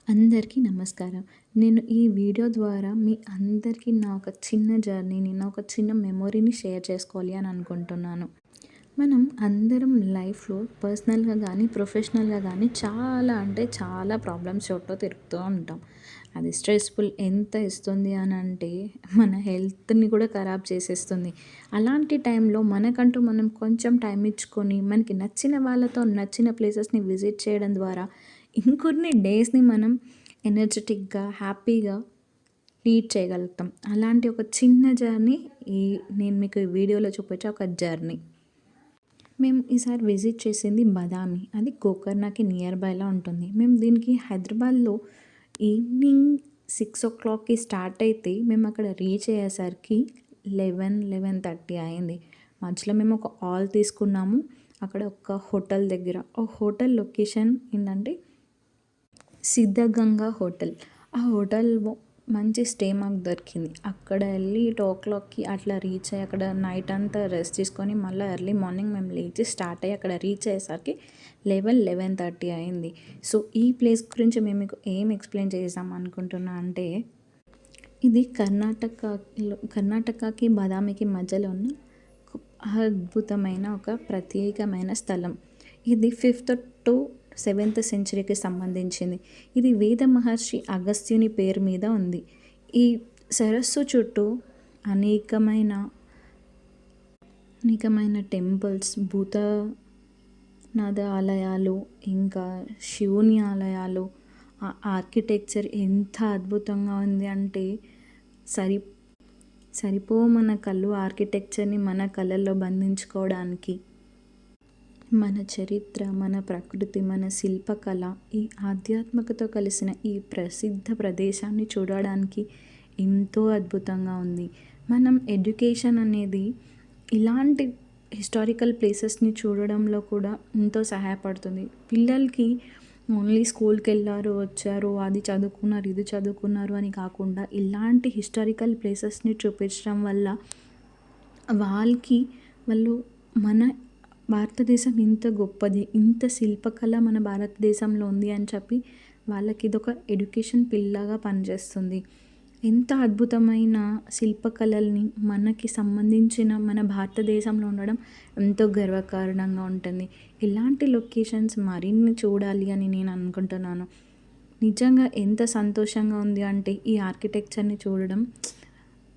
అందరికీ నమస్కారం. నేను ఈ వీడియో ద్వారా మీ అందరికీ నా ఒక చిన్న జర్నీని, నా ఒక చిన్న మెమొరీని షేర్ చేసుకోవాలి అని అనుకుంటున్నాను. మనం అందరం లైఫ్‌లో పర్సనల్‌గా గానీ, ప్రొఫెషనల్‌గా గానీ చాలా అంటే చాలా ప్రాబ్లమ్స్ చుట్టూ తిరుగుతూ ఉంటాం. అది స్ట్రెస్‌ఫుల్ ఎంత ఇస్తుంది అనంటే మన హెల్త్‌ని కూడా ఖరాబ్ చేసేస్తుంది. అలాంటి టైంలో మనకంటూ మనం కొంచెం టైం ఇచ్చుకొని, మనకి నచ్చిన వాళ్ళతో నచ్చిన ప్లేసెస్‌ని విజిట్ చేయడం ద్వారా ఇంకొన్ని డేస్‌ని మనం ఎనర్జిటిక్‌గా, హ్యాపీగా లీడ్ చేయగలుగుతాం. అలాంటి ఒక చిన్న జర్నీ ఈ నేను మీకు ఈ వీడియోలో చూపించే ఒక జర్నీ. మేము ఈసారి విజిట్ చేసింది బదామి. అది గోకర్ణకి నియర్ బైలో ఉంటుంది. మేము దీనికి హైదరాబాద్‌లో ఈవినింగ్ 6:00కి స్టార్ట్ అయితే మేము అక్కడ రీచ్ అయ్యేసరికి 11:30 అయింది. మధ్యలో మేము ఒక ఆల్ తీసుకున్నాము. అక్కడ ఒక హోటల్ దగ్గర హోటల్ లొకేషన్ ఏంటంటే సిద్ధగంగా హోటల్. ఆ హోటల్ మంచి స్టే మాకు దొరికింది. అక్కడ వెళ్ళి 2:00కి అట్లా రీచ్ అయ్యి అక్కడ నైట్ అంతా రెస్ట్ తీసుకొని మళ్ళీ ఎర్లీ మార్నింగ్ మేము లేచి స్టార్ట్ అయ్యి అక్కడ రీచ్ అయ్యేసరికి 11:30 అయింది. సో ఈ ప్లేస్ గురించి మేము మీకు ఏం ఎక్స్ప్లెయిన్ చేద్దాం అనుకుంటున్నా అంటే, ఇది కర్ణాటకకి బాదామికి మధ్యలో ఉన్న అద్భుతమైన ఒక ప్రత్యేకమైన స్థలం. ఇది 5th to 7th సెంచరీకి సంబంధించింది. ఇది వేద మహర్షి అగస్త్యుని పేరు మీద ఉంది. ఈ సరస్సు చుట్టూ అనేకమైన టెంపుల్స్, భూతనాథ ఆలయాలు, ఇంకా శివుని ఆలయాలు, ఆ ఆర్కిటెక్చర్ ఎంత అద్భుతంగా ఉంది అంటే మన కళ్ళు ఆర్కిటెక్చర్ని మన కళ్ళల్లో బంధించుకోవడానికి. మన చరిత్ర, మన ప్రకృతి, మన శిల్పకళ, ఈ ఆధ్యాత్మికతో కలిసిన ఈ ప్రసిద్ధ ప్రదేశాన్ని చూడడానికి ఎంతో అద్భుతంగా ఉంది. మనం ఎడ్యుకేషన్ అనేది ఇలాంటి హిస్టారికల్ ప్లేసెస్ని చూడడంలో కూడా ఎంతో సహాయపడుతుంది. పిల్లలకి ఓన్లీ స్కూల్కి వెళ్ళారు, వచ్చారు, అది చదువుకున్నారు, ఇది చదువుకున్నారు అని కాకుండా ఇలాంటి హిస్టారికల్ ప్లేసెస్ని చూపించడం వల్ల వాళ్ళు మన భారతదేశం ఇంత గొప్పది, ఇంత శిల్పకళ మన భారతదేశంలో ఉంది అని చెప్పి వాళ్ళకి ఇదొక ఎడ్యుకేషన్ పిల్లగా పనిచేస్తుంది. ఎంత అద్భుతమైన శిల్పకళల్ని మనకి సంబంధించిన మన భారతదేశంలో ఉండడం ఎంతో గర్వకారణంగా ఉంటుంది. ఇలాంటి లొకేషన్స్ మరిన్ని చూడాలి అని నేను అనుకుంటున్నాను. నిజంగా ఎంత సంతోషంగా ఉంది అంటే ఈ ఆర్కిటెక్చర్ని చూడడం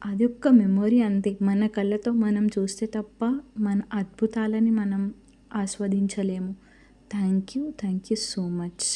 అది ఒక్క మెమొరీ అంతే. మన కళ్ళతో మనం చూస్తే తప్ప మన అద్భుతాలని మనం ఆస్వాదించలేము. Thank you so much.